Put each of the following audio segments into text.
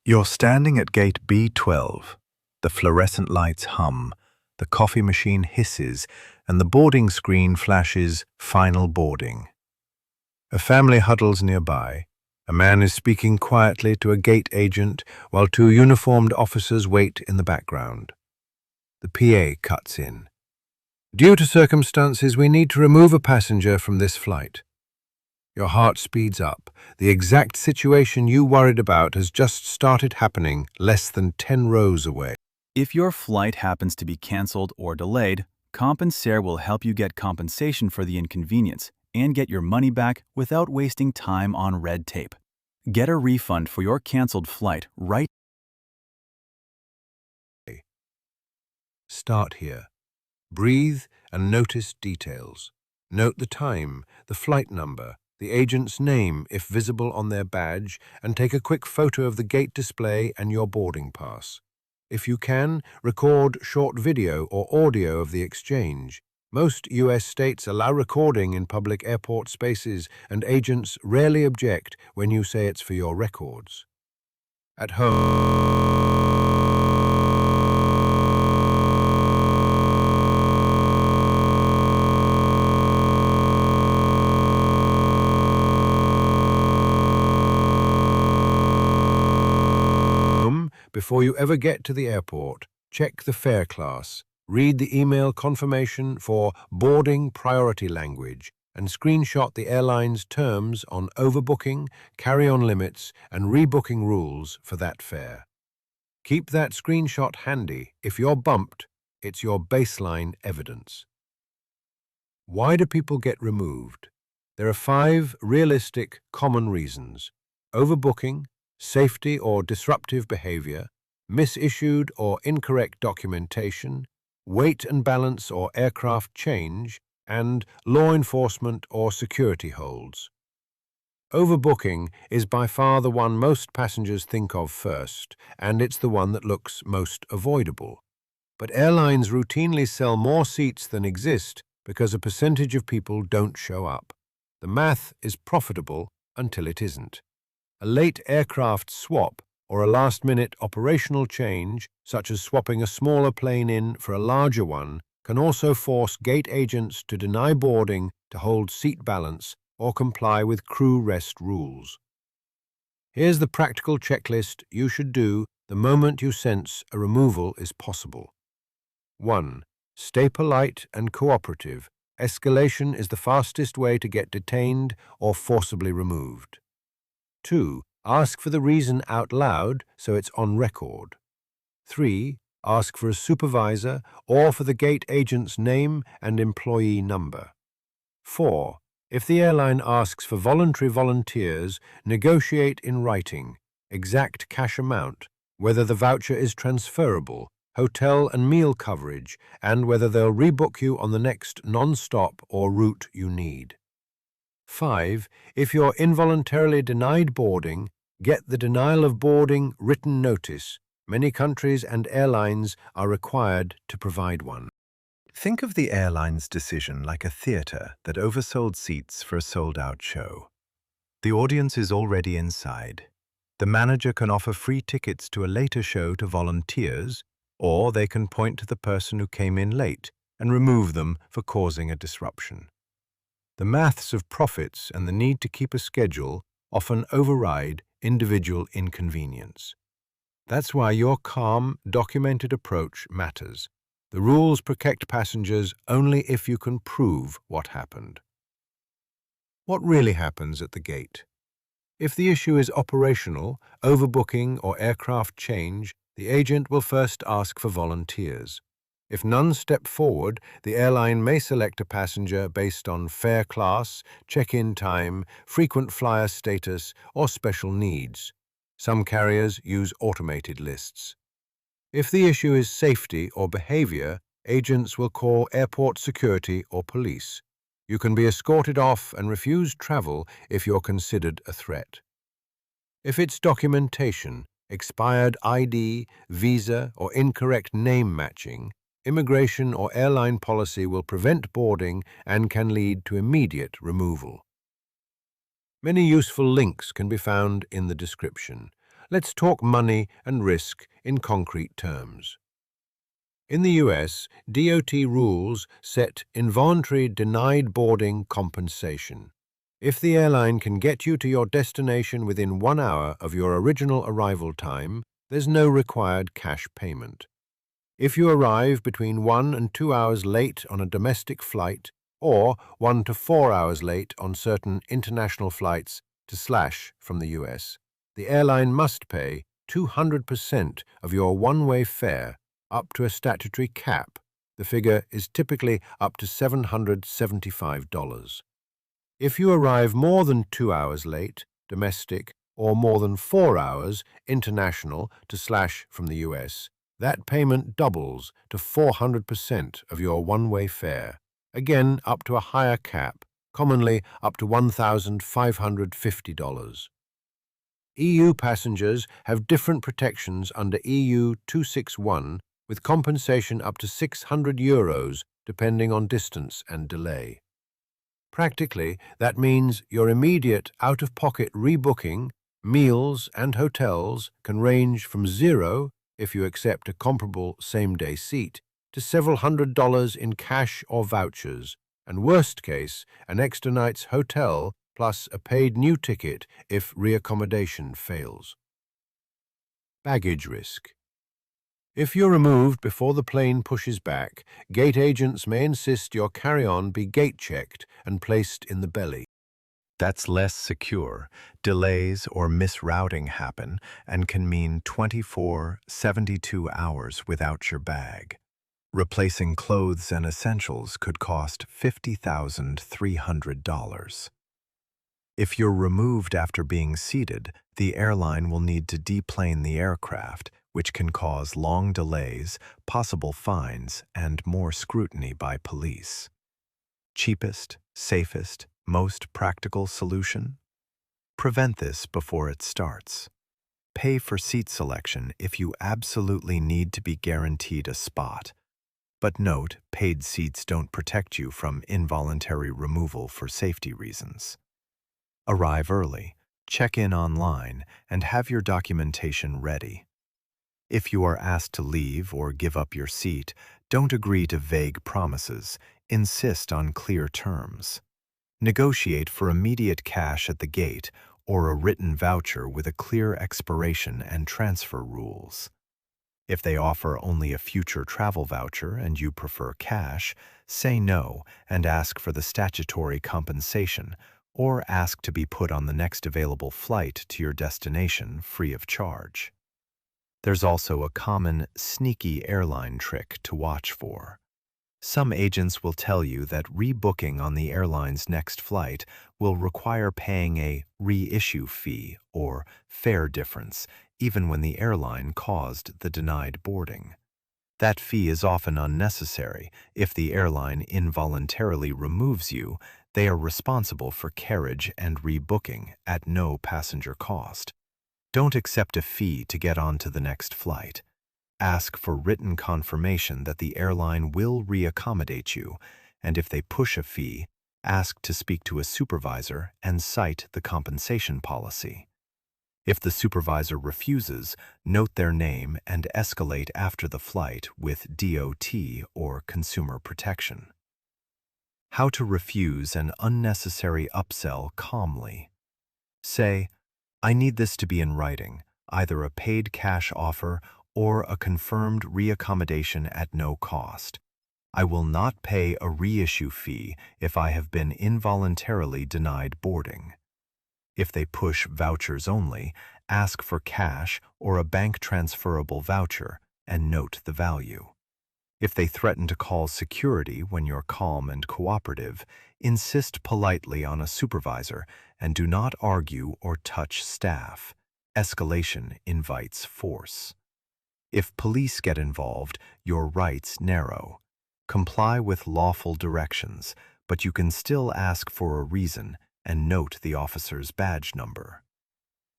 You're standing at gate B12. The fluorescent lights hum, the coffee machine hisses, and the boarding screen flashes "Final boarding." A family huddles nearby. A man is speaking quietly to a gate agent while two uniformed officers wait in the background. The PA cuts in. "Due to circumstances, we need to remove a passenger from this flight." Your heart speeds up. The exact situation you worried about has just started happening less than 10 rows away. If your flight happens to be canceled or delayed, Compensair will help you get compensation for the inconvenience and get your money back without wasting time on red tape. Get a refund for your canceled flight right. Start here. Breathe and notice details. Note the time, the flight number, the agent's name if visible on their badge, and take a quick photo of the gate display and your boarding pass. If you can, record short video or audio of the exchange. Most U.S. states allow recording in public airport spaces, and agents rarely object when you say it's for your records. At home, before you ever get to the airport, check the fare class, read the email confirmation for boarding priority language, and screenshot the airline's terms on overbooking, carry-on limits, and rebooking rules for that fare. Keep that screenshot handy. If you're bumped, it's your baseline evidence. Why do people get removed? There are 5 realistic, common reasons: overbooking, safety or disruptive behavior, misissued or incorrect documentation, weight and balance or aircraft change, and law enforcement or security holds. Overbooking is by far the one most passengers think of first, and it's the one that looks most avoidable. But airlines routinely sell more seats than exist because a percentage of people don't show up. The math is profitable until it isn't. A late aircraft swap or a last-minute operational change, such as swapping a smaller plane in for a larger one, can also force gate agents to deny boarding to hold seat balance or comply with crew rest rules. Here's the practical checklist you should do the moment you sense a removal is possible. 1. Stay polite and cooperative. Escalation is the fastest way to get detained or forcibly removed. 2. Ask for the reason out loud so it's on record. 3. Ask for a supervisor or for the gate agent's name and employee number. 4. If the airline asks for voluntary volunteers, negotiate in writing, exact cash amount, whether the voucher is transferable, hotel and meal coverage, and whether they'll rebook you on the next non-stop or route you need. 5. If you're involuntarily denied boarding, get the denial of boarding written notice. Many countries and airlines are required to provide one. Think of the airline's decision like a theater that oversold seats for a sold-out show. The audience is already inside. The manager can offer free tickets to a later show to volunteers, or they can point to the person who came in late and remove them for causing a disruption. The maths of profits and the need to keep a schedule often override individual inconvenience. That's why your calm, documented approach matters. The rules protect passengers only if you can prove what happened. What really happens at the gate? If the issue is operational, overbooking, or aircraft change, the agent will first ask for volunteers. If none step forward, the airline may select a passenger based on fare class, check-in time, frequent flyer status, or special needs. Some carriers use automated lists. If the issue is safety or behavior, agents will call airport security or police. You can be escorted off and refuse travel if you're considered a threat. If it's documentation, expired ID, visa, or incorrect name matching, immigration or airline policy will prevent boarding and can lead to immediate removal. Many useful links can be found in the description. let's talk money and risk in concrete terms. In the US, DOT rules set involuntary denied boarding compensation. If the airline can get you to your destination within 1 hour of your original arrival time, there's no required cash payment. If you arrive between 1 and 2 hours late on a domestic flight or 1 to 4 hours late on certain international flights from the US, the airline must pay 200% of your one-way fare up to a statutory cap. The figure is typically up to $775. If you arrive more than 2 hours late, domestic, or more than 4 hours, international, from the US, that payment doubles to 400% of your one-way fare, again up to a higher cap, commonly up to $1,550. EU passengers have different protections under EU 261, with compensation up to €600 depending on distance and delay. Practically, that means your immediate out-of-pocket rebooking, meals and hotels can range from $0 if you accept a comparable same-day seat to several $100s in cash or vouchers, and worst case, an extra night's hotel plus a paid new ticket if reaccommodation fails. Baggage risk. If you're removed before the plane pushes back, gate agents may insist your carry-on be gate-checked and placed in the belly. That's less secure. Delays or misrouting happen and can mean 72 hours without your bag. Replacing clothes and essentials could cost $50,300. If you're removed after being seated, the airline will need to deplane the aircraft, which can cause long delays, possible fines, and more scrutiny by police. Cheapest, safest, most practical solution? Prevent this before it starts. Pay for seat selection if you absolutely need to be guaranteed a spot. But note, paid seats don't protect you from involuntary removal for safety reasons. Arrive early, check in online, and have your documentation ready. If you are asked to leave or give up your seat, don't agree to vague promises. Insist on clear terms. Negotiate for immediate cash at the gate or a written voucher with a clear expiration and transfer rules. If they offer only a future travel voucher and you prefer cash, say no and ask for the statutory compensation, or ask to be put on the next available flight to your destination free of charge. There's also a common, sneaky airline trick to watch for. Some agents will tell you that rebooking on the airline's next flight will require paying a reissue fee or fare difference, even when the airline caused the denied boarding. That fee is often unnecessary. If the airline involuntarily removes you, they are responsible for carriage and rebooking at no passenger cost. Don't accept a fee to get onto the next flight. Ask for written confirmation that the airline will reaccommodate you, and if they push a fee, ask to speak to a supervisor and cite the compensation policy. If the supervisor refuses, note their name and escalate after the flight with DOT or consumer protection. How to refuse an unnecessary upsell calmly. Say, I need this to be in writing, either a paid cash offer or a confirmed reaccommodation at no cost. I will not pay a reissue fee if I have been involuntarily denied boarding. If they push vouchers only, ask for cash or a bank transferable voucher and note the value. If they threaten to call security when you're calm and cooperative, insist politely on a supervisor and do not argue or touch staff. Escalation invites force. If police get involved, your rights narrow. Comply with lawful directions, but you can still ask for a reason and note the officer's badge number.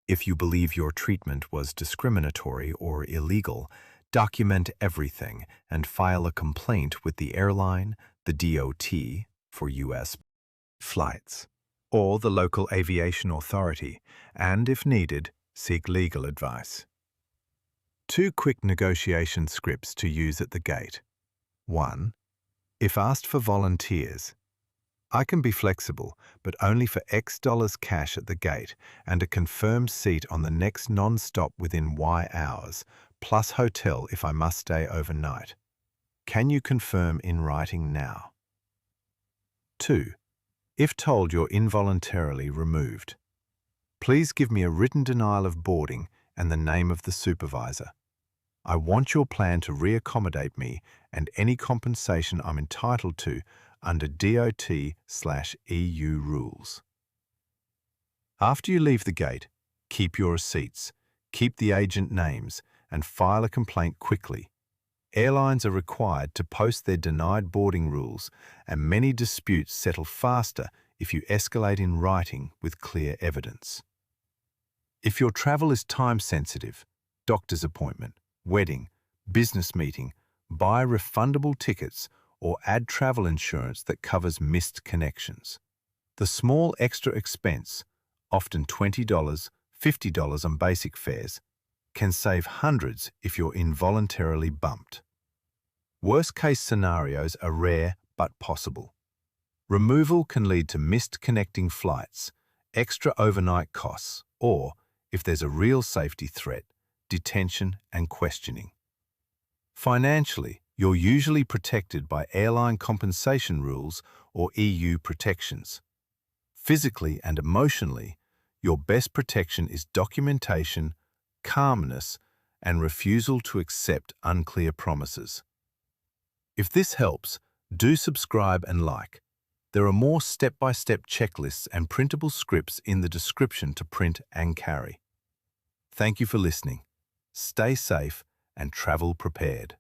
If you believe your treatment was discriminatory or illegal, document everything and file a complaint with the airline, the DOT for U.S. flights, or the local aviation authority, and if needed, Seek legal advice. 2 quick negotiation scripts to use at the gate. 1. If asked for volunteers, I can be flexible, but only for X dollars cash at the gate and a confirmed seat on the next non-stop within Y hours, plus hotel if I must stay overnight. Can you confirm in writing now? 2. If told you're involuntarily removed, please give me a written denial of boarding and the name of the supervisor. I want your plan to reaccommodate me and any compensation I'm entitled to under DOT/EU rules. After you leave the gate, keep your receipts, keep the agent names, and file a complaint quickly. Airlines are required to post their denied boarding rules, and many disputes settle faster if you escalate in writing with clear evidence. If your travel is time-sensitive, doctor's appointment, wedding, business meeting, buy refundable tickets or add travel insurance that covers missed connections. The small extra expense, often $20, $50 on basic fares, can save hundreds if you're involuntarily bumped. Worst-case scenarios are rare but possible. Removal can lead to missed connecting flights, extra overnight costs, or, if there's a real safety threat, detention and questioning. Financially, you're usually protected by airline compensation rules or EU protections. Physically and emotionally, your best protection is documentation, calmness, and refusal to accept unclear promises. If this helps, do subscribe and like. There are more step-by-step checklists and printable scripts in the description to print and carry. Thank you for listening. Stay safe and travel prepared.